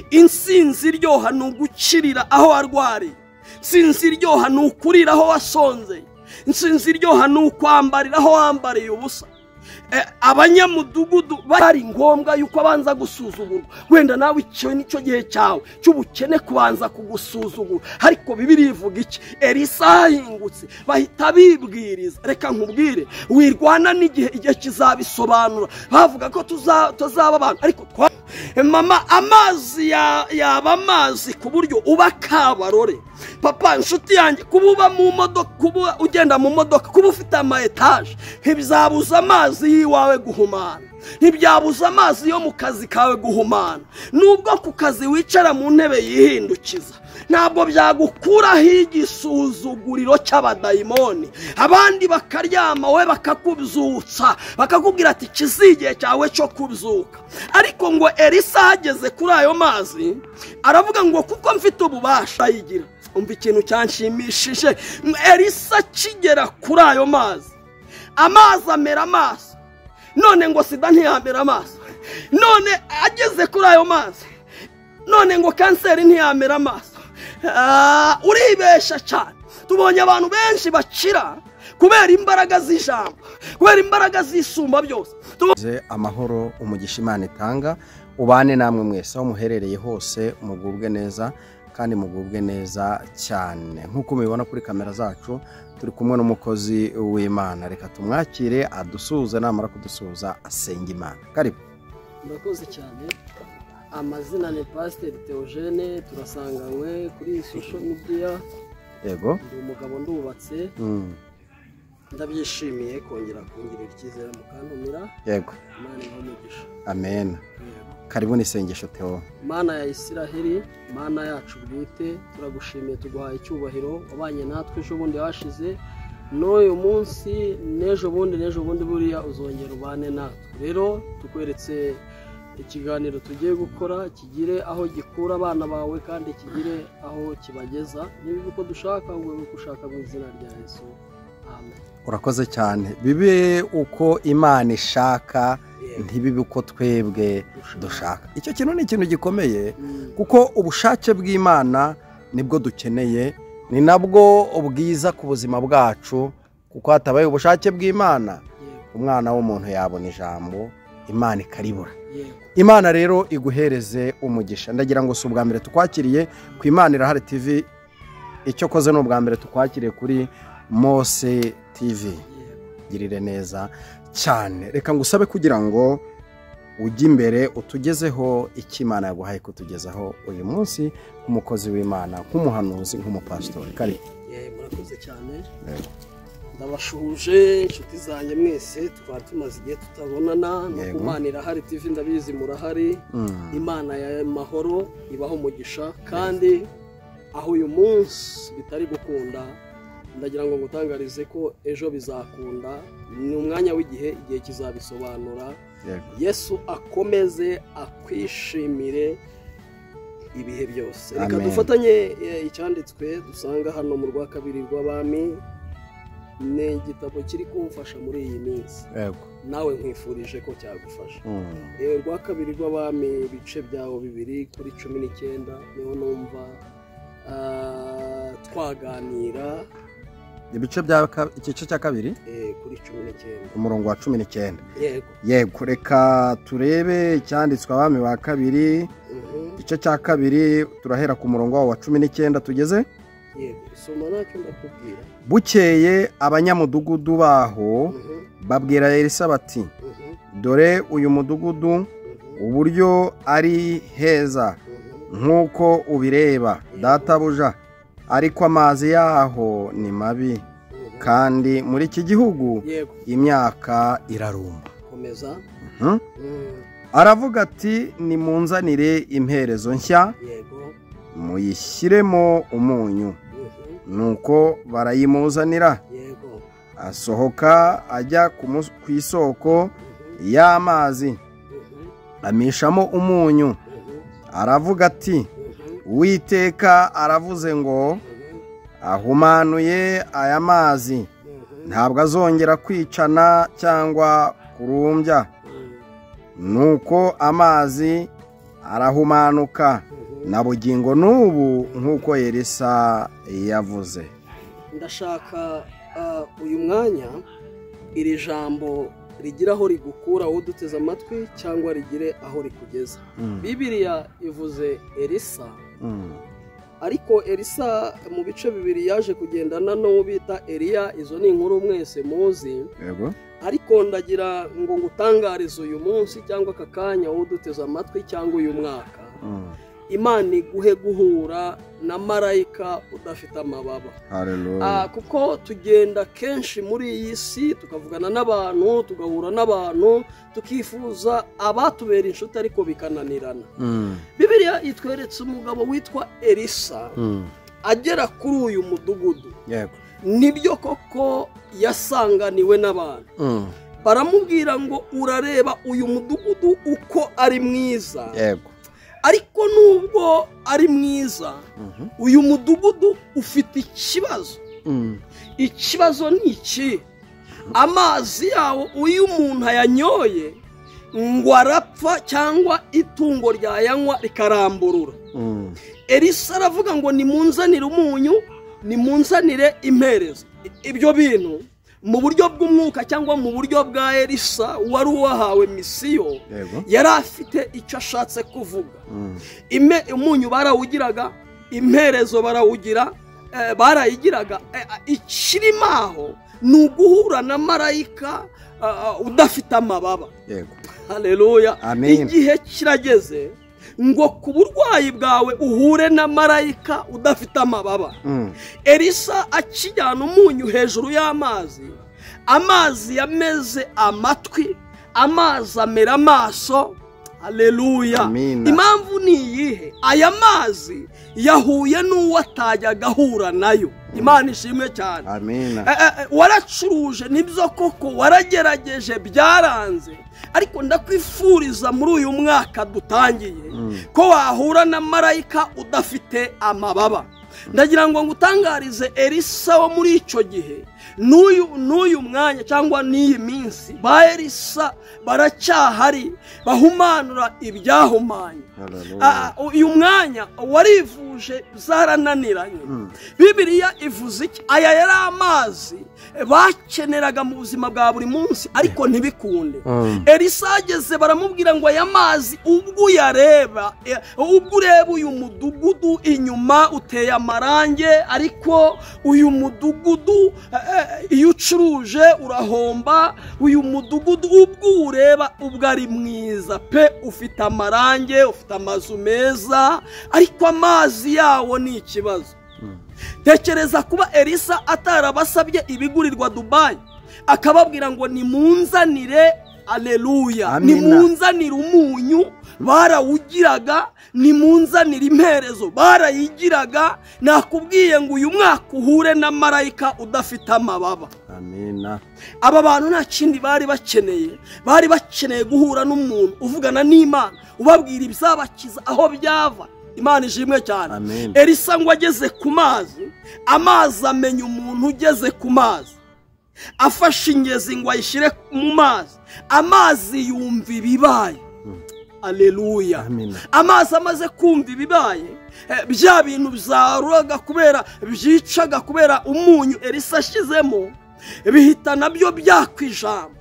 insinzi iryoha ni ugukirira aho warwariye, insinzi iryoha ni ukurira aho wasonzeye, insinzi iryoha ni ukwambarira aho wambariye ubusa. Abanyamudugudu bari ngombwa yuko abanza gusuzugurwa. Wenda nawe icyo nicyo gihe cyawe cy'ubukene kubanza kugusuzugura, ariko Bibiliya ivuga iki? Elisa ahingutse bahita bibwiriza. Reka nkubwire, wirwana n'igihe kizabisobanura. Bavuga ko tuzaba abantu, ariko mama amazi yaba amazi ku buryo uba Kabarore. Papa inshuti yanjye, kuba uba mu modoka, kuba ugenda mu modoka, kuba ufite ama etaje, ntibyabuza amazi yiwawe guhumana, ntibyabuza amazi yo mu kazi kawe guhumana. Nubwo ku kazi wicara mu ntebe yihindukiza, ntabwo byagukuraho igisuzuguriro cy'abadayimoni. Abandi bakaryama, we bakakubyutsa, bakakubwira ati kizigiye cyawe cyo kubyuka. Ariko ngo Elisa ageze kuri ayo mazi aravuga ngo kuko mfite ububasha yigira. Umva ikintu cyanshimishije, Elisa kigera kuri ayo mazi, amazi amera amaso. None ngo sida ntiyamera amaso, none ageze kuri ayo mazi, none ngo kanseri ntiyamera amaso. Uribesha cyane. Tubonye abantu benshi bakira kubera imbaraga z'ijambo, kubera imbaraga z'isumba byose. Amahoro umugisha Imana itanga ubane namwe mwese aho muherereye hose, mugubwe neza kandi mugubwe neza cyane. Nkuko mubibona kuri kamera zacu, turi kumwe n'umukozi w'Imana. Reka tumwakire adusuze, namara kudusuza asenga Imana. Karibu. Murakoze cyane. Amazina ni Pastor Theogene, turasanganywe kuri social media. Yego. Ndi umugabo ndubatse. Ndabyishimiye kongera kungirira icyizere mukantumira. Yego. Imana ibamugisha. Amen. Karibu nisengesho Theo. Mana ya Isiraheli, Mana yacu bwite, turagushimiye tuguhaye icyubahiro. Wabanye natwe ejo bundi hashize, n'uyu munsi n'ejo bundi buriya uzongera ubane natwe. Rero tukweretse ikiganiro tugiye gukora kigire aho gikura abana bawe kandi kigire aho kibageza. Niba uko dushaka ngo ushaka mu izina rya Yesu. Amen. Urakoze cyane. Bibe uko Imana ishaka, ntibibe uko twebwe dushaka. Icyo kintu ni ikintu gikomeye, kuko ubushake bw'Imana nibwo dukeneye, ni nabwo ubwiza ku buzima bwacu, kuko hatabaye ubushake bw'Imana umwana w'umuntu yabona ijambo, Imana ikaribura. Imana rero iguhereze umugisha. Ndagira ngo si ubwa mbere tukwakiriye ku Imana Irahari TV, icyo koze no ubwa mbere tukwakiriye kuri Mose TV. Girire neza cyane. Reka ngusabe kugira ngo ujye imbere utugezeho icyo Imana yaguhaye kutugezaho uyu munsi, nk'umukozi w'Imana, nk'umuhanuzi, nk'umupasitori. Karibu. Murakoze cyane. Ndabashuje inshuti zanjye mwese, twari tumaze igihe tutabonana. No ku Imana Irahari TV ndabizi murahari. Imana ya mahoro ibaho umugisha, kandi aho uyu munsi bitari gukunda, ndagira ngo ngutangarize ko ejo bizakunda. Ni umwanya w'igihe, igihe kizabisobanura. Yesu akomeze akwishimire ibihe byose. Reka dufatanye icyanditswe dusanga hano mu rwa kabiri rw'Abami. Ni igitabo kiri kumfasha muri iyi minsi. Nawe nkwifurije ko cyagufasha. Rwa kabiri rw'Abami ibice byawo 2 kuri 19 niho numva twaganira. Ibice bya igice cya kabiri kuri 19 umurongo wa 19. Yego. Reka turebe icyanditswe Abami ba kabiri, igice cya kabiri, turahera ku murongo wa 19 tugeze. Yego, soma nacyo ndakubwira. Bukeye abanyamudugudu baho babwira Elisa bati, dore uyu mudugudu uburyo ari heza nk'uko ubireba databuja, ariko amazi yaho ni mabi, kandi muri iki gihugu imyaka irarumba. Komeza. Aravuga ati, nimunzanire imperezo nshya muyishyiremo umunyu. Nuko barayimuzanira. Asohoka ajya ku isoko y'amazi, amishamo umunyu. Aravuga ati, Uwiteka aravuze ngo ahumanuye aya mazi, ntabwo azongera kwicana cyangwa kurumbya. Nuko amazi arahumanuka na bugingo n'ubu nk'uko Elisa yavuze. Ndashaka uyu mwanya iri jambo rigira aho rigukura wowe uduteze amatwi cyangwa rigire aho rikugeza. Bibiliya ivuze Elisa, ariko Elisa mu bice bibiri yaje kugendana n'uwo bita Eliya. Izo ni inkuru mwese muzi, ariko ndagira ngo ngutangarize uyu munsi cyangwa aka kanya wowe uduteze amatwi cyangwa uyu mwaka, Imana iguhe guhura na marayika udafite amababa. Kuko tugenda kenshi muri iyi si tukavugana n'abantu, tugahura n'abantu, tukifuza abatubera inshuti ariko bikananirana. Bibiliya itweretse umugabo witwa Elisa agera kuri uyu mudugudu. Nibyo koko yasanganiwe n'abantu, baramubwira ngo urareba uyu mudugudu uko ari mwiza. Ariko nubwo ari mwiza, uyu mudugudu ufite ikibazo. Ikibazo ni iki? Amazi yawo uyu umuntu ayanyoye ngo arapfa cyangwa itungo ryayanywa rikaramburura. Elisa aravuga ngo nimunzanire umunyu, nimunzanire imperezo. Ibyo bintu mu buryo bw'umwuka cyangwa mu buryo bwa Elisa wari uwahawe misiyo, yari afite icyo ashatse kuvuga. Umunyu barawugiraga, imperezo barayigiraga. Ikirimo aho ni uguhura na marayika udafite amababa. Haleluya. Igihe kirageze ngo ku burwayi bwawe uhure na marayika udafite amababa. Elisa akijyana umunyu hejuru y'amazi, amazi yameze amatwi, amazi amera amaso. Haleluya. Impamvu ni iyihe? Aya mazi yahuye n'uwo atajyaga ahura nayo. Imana ishimwe cyane. Waracuruje nibyo koko, waragerageje byaranze, ariko ndakwifuriza muri uyu mwaka dutangiye ko wahura na marayika udafite amababa. Ndagira ngo ngutangarize Elisa wo muri icyo gihe n'uyu mwanya cyangwa n'iyi minsi, ba Elisa baracyahari bahumanura ibyahumanye. Uyu mwanya warivuje zarananiranye. Bibiliya ivuze iki? Aya yari amazi bakeneraga mu buzima bwa buri munsi ariko ntibikunde. Elisa ageze baramubwira ngo aya mazi ubwo ureba uyu mudugudu inyuma uteye amarange, ariko uyu mudugudu iyo ucuruje urahomba. Uyu mudugudu ubwo ureba ubwo ari mwiza pe, ufite amarange, ufite amazu meza, ariko amazi yawo ni ikibazo. Tekereza kuba Elisa atarabasabye ibigurirwa Dubai, akababwira ngo nimunzanire, aleluya, nimunzanire umunyu, barawugiraga. Nimunzanire imperezo, barayigiraga. Nakubwiye ngo uyu mwaka uhure na marayika udafite amababa. Aba bantu nta kindi bari bakeneye guhura n'umuntu uvugana n'Imana, ubabwira ibyabakiza aho byava. Imana ishimwe cyane. Elisa ngo ageze ku mazi, amazi amenya umuntu ugeze ku mazi. Afashe ingezi ngo ayishyire mu mazi, amazi yumva ibibaye. Aleluya. Amazi amaze kumva ibibaye, bya bintu byaruraga kubera byicaga kubera umunyu Elisa ashizemo, bihita nabyo byakwijama.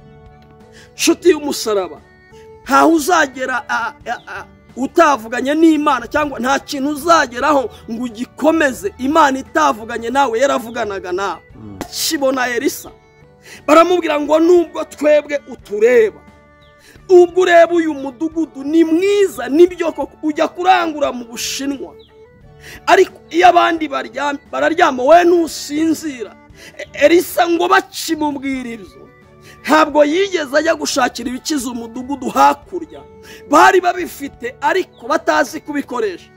Nshuti y'umusaraba, ntaho uzagera utavuganye n'Imana, cyangwa nta kintu uzageraho ngo ugikomeze Imana itavuganye nawe yaravuganaga nawe. Kibona Elisa baramubwira ngo nubwo twebwe utureba, ubwo ureba uyu mudugudu ni mwiza, nibyo koko ujya kurangura mu Bushinwa, ariko iyo abandi bararyama we ntusinzira. Elisa ngo bakimubwira ibyo, ntabwo yigeze ajya gushakira ibikiza umudugudu hakurya. Bari babifite ariko batazi kubikoresha.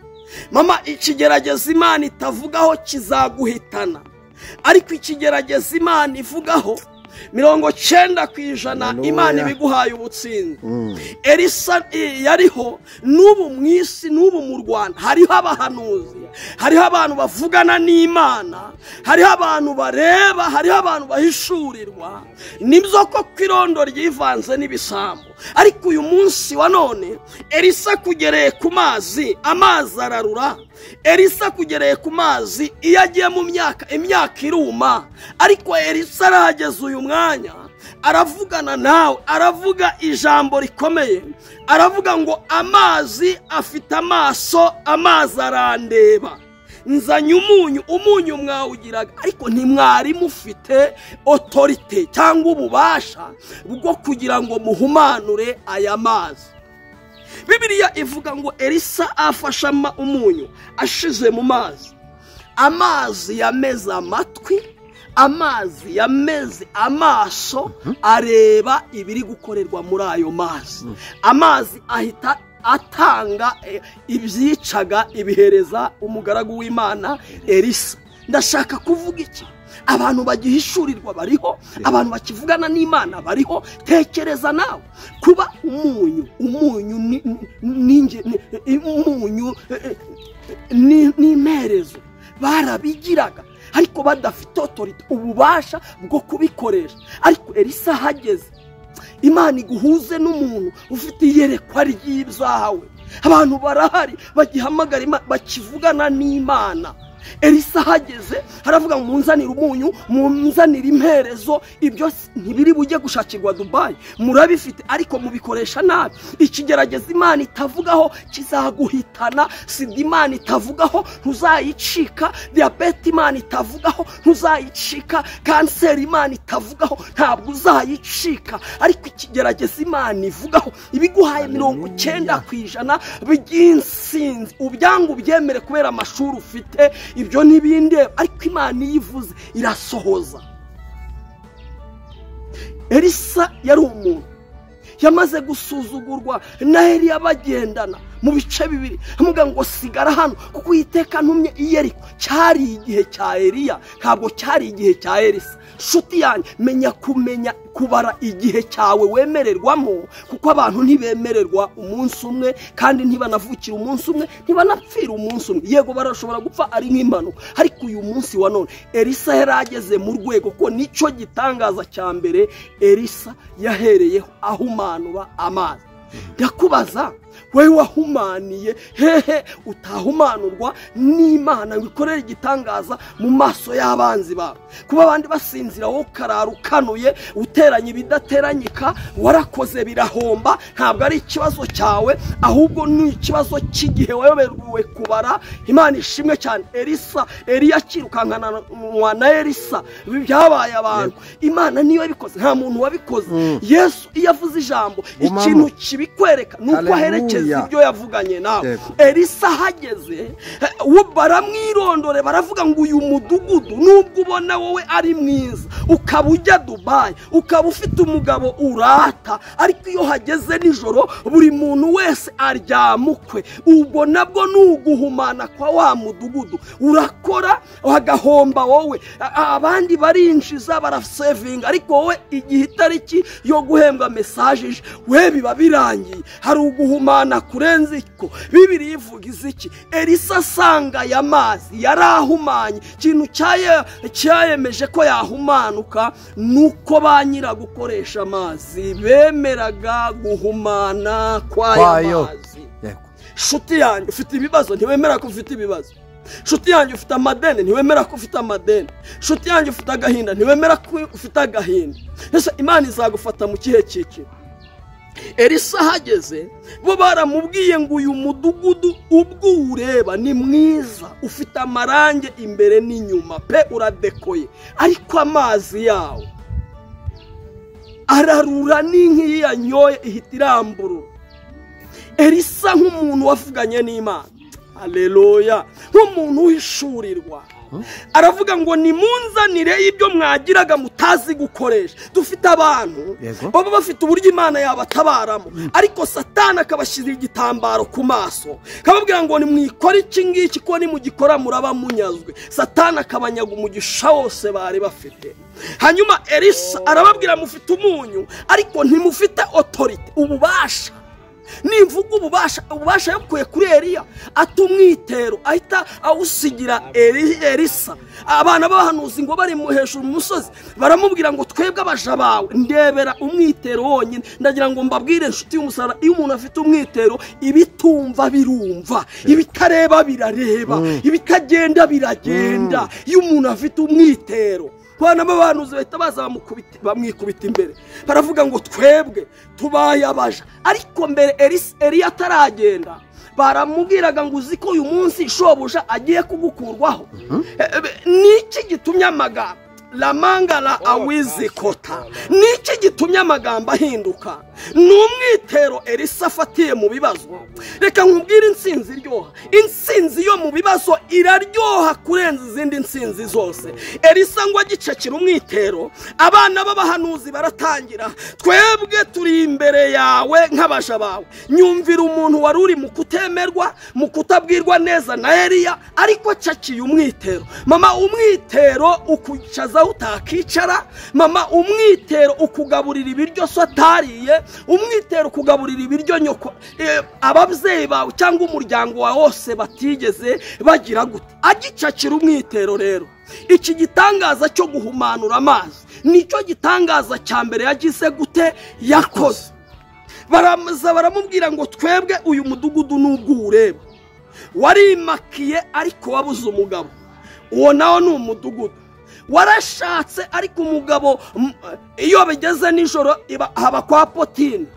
Mama, ikigerageza Imana itavugaho kizaguhitana, ariko ikigerageza Imana ivugaho 90% Imana ibiguhaye ubutsinzi. Elisa yariho n'ubu mwisi n'ubu mu Rwanda hariho abahanuzi hariho abantu bavugana n'Imana, hariho abantu bareba, hariho abantu bahishurirwa. Nibyo ko kwirondo ryivanze n'ibisambo, ariko uyu munsi wa none Elisa kugereye ku mazi, amazi ararura. Elisa kugereye ku mazi, iyo agiye mu imyaka iruma, ariko Elisa arahageze uyu mwanya, aravugana nawe, aravuga ijambo rikomeye, aravuga ngo amazi afite amaso, amazi arandeba, nzanye umunyu mwawugiraga, ariko ntimwari mufite autorite cyangwa ububasha bwo kugira ngo muhumanure aya mazi. Bibiliya ivuga ngo Elisa afashe umunyu ashize mu mazi, amazi yameze amatwi, amazi yameze amaso, areba ibiri gukorerwa muri ayo mazi. Amazi ahita atanga ibyicaga, ibihereza umugaragu w'Imana Elisa. Ndashaka kuvuga iki? Abantu bagihishurirwa bariho, abantu bakivugana n'Imana bariho. Tekereza nawe kuba umunyu n'imperezo barabigiraga, ariko badafite autorite, ububasha bwo kubikoresha. Ariko Elisa hageze, Imana iguhuze n'umuntu ufite iyerekwa ry'ibyawe. Abantu barahari bagihamagara Imana, bakivugana n'Imana. Elisa hageze haravuga ngo munzanire umunyu, munzanire imperezo. Ibyo ntibiri bujye gushakirwa Dubai, murabifite ariko mubikoresha nabi. Ikigerageza Imana itavugaho kizaguhitana, sida Imana itavugaho ntuzayicika, diabete Imana itavugaho ntuzayicika, kanseri Imana itavugaho ntabwo uzayicika. Ariko ikigerageza Imana ivugaho, ibiguhaye 90% by'insinzi, ubyanga ubyemere kubera amashuri ufite, ibyo n'ibindi, ariko Imana iyivuze irasohoza. Elisa yari umuntu yamaze gusuzugurwa na Eliya bagendana mu bice bibiri, amuga ngo sigara hano kuko Uwiteka ntumye i Yeriko. Cyari igihe cya Eliya, ntabwo cyari igihe cya Elisa. Shuti yanjye, menya kubara igihe cyawe wemererwamo, kuko abantu ntibemererwa umunsi umwe, kandi ntibanavukira umunsi umwe, ntibanapfira umunsi umwe. Yego barashobora gupfa ari nk'impanuka, ariko uyu munsi wa none Elisa yarageze mu rwego ko nicyo gitangaza cya mbere Elisa yahereyeho ahumanura amazi. Ndakubaza, wewe wahumaniye hehe utahumanurwa n'Imana wikorera igitangaza mu maso y'abanzi bawe? Kuba abandi basinzira wowe karara ukanuye, uteranye ibidateranyika, warakoze birahomba, ntabwo ari ikibazo cyawe, ahubwo ni ikibazo cy'igihe wayobewe kubara. Imana ishimwe cyane. Eliya akirukankana na Elisa, byabaye abantu. Imana niyo yabikoze, nta muntu wabikoze. Yesu iyo avuze ijambo, ikintu kibikwereka nuko aherekeza ibyo yavuganye nawe. Elisa hageze, baramwirondore, baravuga ngo uyu mudugudu nubwo ubona wowe ari mwiza, ukaba ujya Dubai, ukaba ufite umugabo urata, ariko iyo hageze nijoro buri muntu wese aryamukwe, ubwo nabwo nuguhumana kwa wa mudugudu. Urakora wagahomba wowe, abandi barinjiza barasevinga, ariko wowe igihe itariki yo guhembwa message we biba birangiye. Hari uguhumana kurenza iko. Bibiliya ivuga iziki? Elisa asanga ya mazi yarahumanye. Ikintu cyayemeje ko yahumanuka nuko banyira gukoresha amazi bemeraga guhumana kw'ayo mazi. Shuti yanjye, ufite ibibazo ntiwemera ko ufite ibibazo. Shuti yanjye, ufite amadeni ntiwemera ko ufite amadeni. Shuti yanjye, ufite agahinda ntiwemera ko ufite agahinda. Ese Imana izagufata mu kihe cyiciro? Elisa hageze, bo baramubwiye ngo uyu mudugudu ubwo ureba ni mwiza, ufite amarange imbere n'inyuma pe, uradekoye, ariko amazi yawo ararura n'inki yanyoye ihita iramburura. Elisa nk'umuntu wavuganye n'Imana, haleluya, nk'umuntu uhishurirwa, aravuga ngo nimunzanire ibyo mwagiraga mutazi gukoresha. Dufite abantu baba bafite uburyo Imana yabatabaramo, ariko Satani akabashyira igitambaro ku maso, kababwira ngo nimwikore iki ngiki, ko nimugikora muraba munyazwe. Satani akabanyaga umugisha wose bari bafite. Hanyuma Elisa arababwira mufite umunyu, ariko ntimufite autorite, ububasha nimvuga ububasha yakuye kuri Eliya ata umwitero ahita awusigira Elisa. Abana b'abahanuzi ngo bari hejuru mu musozi baramubwira ngo twebwe abaja bawe ndebera umwitero wonyine. Ndagira ngo mbabwire inshuti y'umusaraba, iyo umuntu afite umwitero ibitumva birumva, ibitareba birareba, ibitagenda biragenda. Iyo umuntu afite umwitero, bana b'abahanuzi bahita baza bamwikubita imbere, baravuga ngo twebwe tubaye abaja. Ariko mbere Eliya ataragenda baramubwiraga ngo uzi ko uyu munsi shobuja agiye kugukurwaho. Niki gitumye amagambo lamangala awizi kota, niki gitumye amagambo ahinduka? N'umwitero Elisa afatiye mu bibazo. Reka nkubwire insinzi iryoha, insinzi yo mu bibazo iraryoha kurenza izindi nsinzi zose. Elisa ngo agicakira umwitero, abana b'abahanuzi baratangira, twebwe turi imbere yawe nk'abaja bawe. Nyumvira umuntu wari uri mu kutemerwa, mu kutabwirwa neza na Eliya, ariko acakiye umwitero. Mama, umwitero ukucaza utakicara. Mama, umwitero ukugaburira ibiryo so atariye. Umwitero kugaburira ibiryo nyoko ababyeyi bawe cyangwa umuryango wa wose batigeze bagira gute. Agicakira umwitero rero, iki gitangaza cyo guhumanura amazi nicyo gitangaza cya mbere yagize gute yakoze. Baramubwira ngo twebwe uyu mudugudu nubwo ureba warimakiye ariko wabuze umugabo, uwo nawo ni umudugudu. Warashatse ariko umugabo iyo bigeze nijoro haba kwa Potini,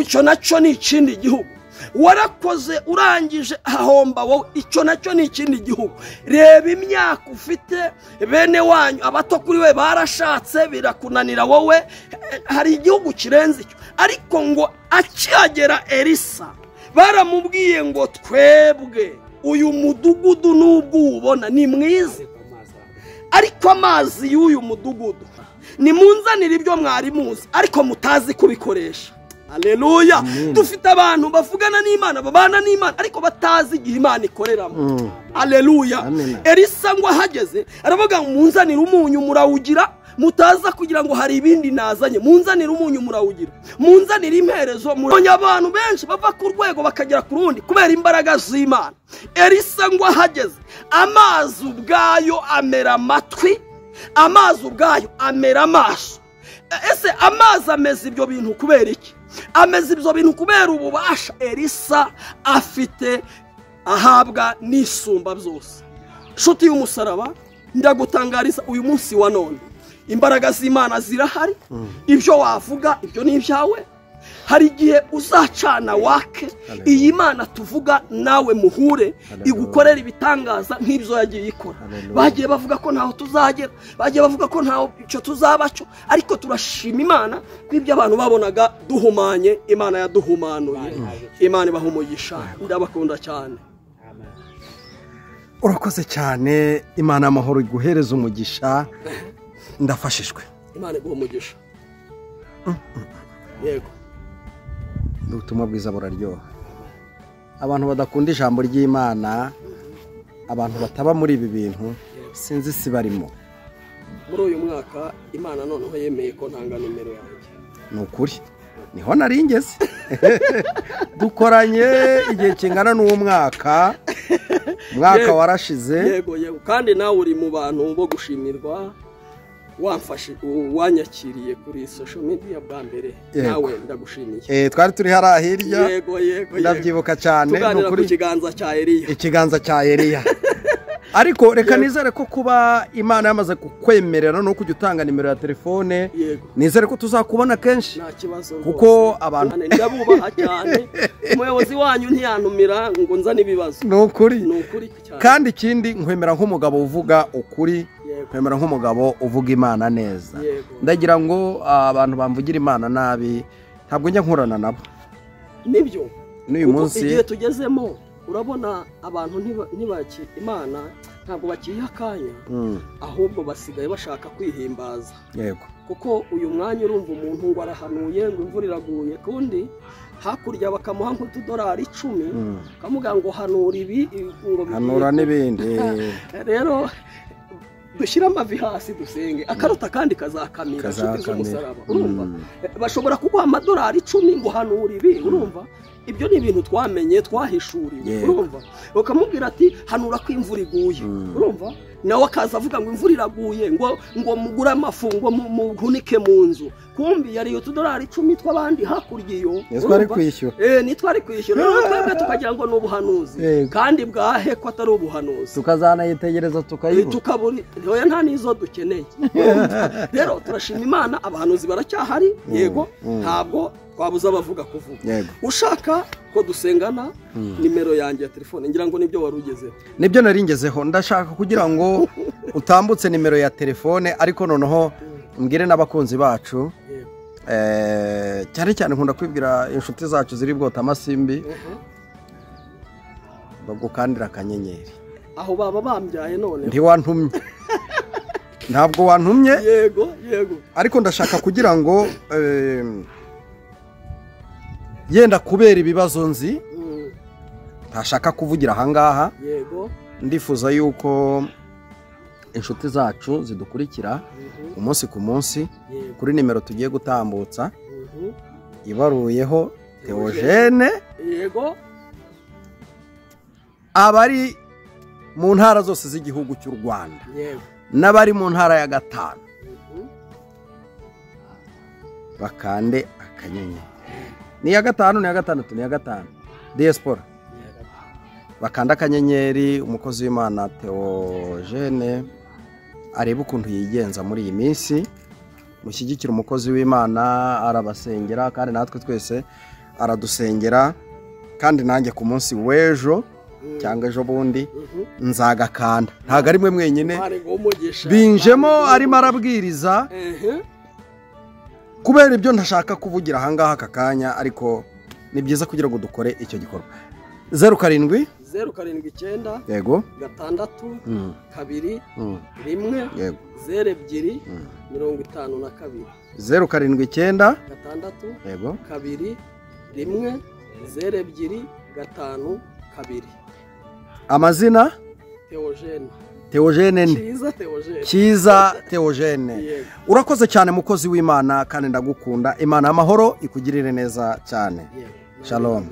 icyo nacyo ni ikindi gihugu. Warakoze urangije hahomba wowe, icyo nacyo ni ikindi gihugu. Reba imyaka ufite, bene wanyu abato kuri we barashatse birakunanira, wowe hari igihugu kirenze icyo. Ariko ngo akihagera Elisa baramubwiye ngo twebwe uyu mudugudu nubwo ubona ni mwiza, ariko amazi y'uyu mudugudu nimunzanira ibyo mwari muzi ariko mutazi kubikoresha. Haleluya. Dufite abantu bavugana n'Imana, babana n'Imana, ariko batazi igihe Imana ikoreramo. Haleluya. Elisa ngo ahageze aravuga ngo munzanire umunyu murawugira, mutaza kugira ngo hari ibindi nazanye. Munzanire umunyu murawugira, munzanire imperezo. Muronye abantu benshi bava ku rwego bakagera ku rundi kubera imbaraga z'Imana. Elisa ngo ahageze amazi ubwayo amera amatwi, amazi ubwayo amera amaso. Ese amazi ameze ibyo bintu kubera iki? Ameze ibyo bintu kubera ububasha Elisa afite ahabwa n'isumba byose. Nshuti y'umusaraba, ndagutangariza uyu munsi wa none imbaraga z'Imana zirahari. Ibyo wavuga ibyo ni ibyawe. Hari igihe uzacana wake, iyi Mana tuvuga nawe muhure igukorera ibitangaza nk'ibyo yagiye ikora. Bagiye bavuga ko ntaho tuzagera, bagiye bavuga ko ntaho icyo tuzabaco, ariko turashima Imana kw'ibyo abantu babonaga duhumanye, Imana yaduhumanuye. Imana ibahumugisha, ndabakunda cyane. Urakoze cyane, Imana amahoro iguhereza umugisha. Ndafashijwe. Imana iguhumugisha. Yego. Ubutumwa bwiza buraryoha. Abantu badakunda ijambo ry'Imana, abantu bataba muri ibi bintu, sinzi si barimo. Muri uyu mwaka Imana noneho yemeye ko ntanga nimero yanjye. Ni ukuri, niho nari ngeze. Dukoranye igihe kingana n'umwaka, umwaka warashize. Yego yego, kandi nawe uri mu bantu bo gushimirwa. Wamfashe wanyakiriye kuri social media bwa mbere, nawe ndagushimiye. Twari turi hara hirya. Yego yego, ndabyibuka cyane. Tuganira ku kiganza cya Eliya. Ikiganza cya Eliya. Ariko reka nizere ko kuba Imana yamaze kukwemerera no kujya utanga nimero ya telefone, nizere ko tuzakubona kenshi. Nta kibazo, kuko abantu ndabubaha cyane. Umuyobozi wanyu ntiyantumira ngo nzane ibibazo. Ni ukuri. Ni ukuri cyane. Kandi ikindi nkwemera nk'umugabo uvuga ukuri, nkwemera nk'umugabo uvuga Imana neza. Ndagira ngo abantu bamvugira Imana nabi ntabwo njya nkorana nabo. Nibyo. N'uyu munsi igihe tugezemo urabona abantu ntibaki Imana ntabwo bakiha akanya, ahubwo basigaye bashaka kwihimbaza. Yego. Kuko uyu mwanya urumva umuntu ngo arahanuye ngo imvura iraguye, kundi hakurya bakamuha nk'utudolari 10 kamuga ngo hanura ibi ngo hanura n'ibindi. Rero dushyira amavi hasi dusenge, akaruta kandi kazakamira nshuti z'umusaraba. Urumva bashobora kuguha amadolari 10 ngo hanura ibi, urumva ibyo ni ibintu twamenye twahishuriwe urumva bakamubwira ati hanura ko imvura iguye urumva nawe akaza avuga ngo imvura iraguye ngo mugure amafu ngo muhunike mu nzu kumbi yari $10 10 tw'abandi hakurya iyo nitwari kwishyura nitwari kwishyura rero twebwe tukagira ngo ni ubuhanuzi kandi bwahe ko atari ubuhanuzi tukazanayitegereza tukayibura tukabura hoya nta nizo dukeneye rero turashima Imana abahanuzi baracyahari yego ntabwo twabuza abavuga kuvuga ushaka ko dusengana nimero yanjye ya telefone ngira ngo nibyo warugezeho nibyo naringezeho ndashaka kugira ngo utambutse nimero ya telefone ariko noneho mbwire n'abakunzi bacu cyane cyane nkunda kwibwira inshuti zacu ziri bwota amasimbi bagukandira akanyenyeri aho baba bambyaye none ntiwantumye ntabwo wantumye yego ariko ndashaka kugira ngo yenda kubera ibibazo nzi ntashaka kuvugira ahangaha yego ndifuza yuko inshuti zacu zidukurikira umunsi ku munsi kuri nimero tugiye gutambutsa ibaruyeho Theogene yego abari mu ntara zose z'igihugu cy'u Rwanda n'abari mu ntara ya 5 bakande akanyenyeri ni ya 5 ni ya 6 ni ya 5 diaspora bakanda akanyenyeri umukozi w'Imana Theogene areba ukuntu yigenza muri iyi minsi mushyigikira umukozi w'Imana arabasengera kandi natwe twese aradusengera kandi nanjye ku munsi w'ejo cyangwa ejo bundi nzagakanda ntago ari mwe mwenyine binjemo arimo arabwiriza kubera ibyo ntashaka kuvugira ahangaha aka kanya ariko ni byiza kugira ngo dukore icyo gikorwa 07 079 yego 6 2 1 yego 02 52 079 6 yego 2 1 02 52 amazina Theogene Cyiza Theogene urakoze cyane mukozi w'Imana kandi ndagukunda Imana y'amahoro ikugirire neza cyane shalom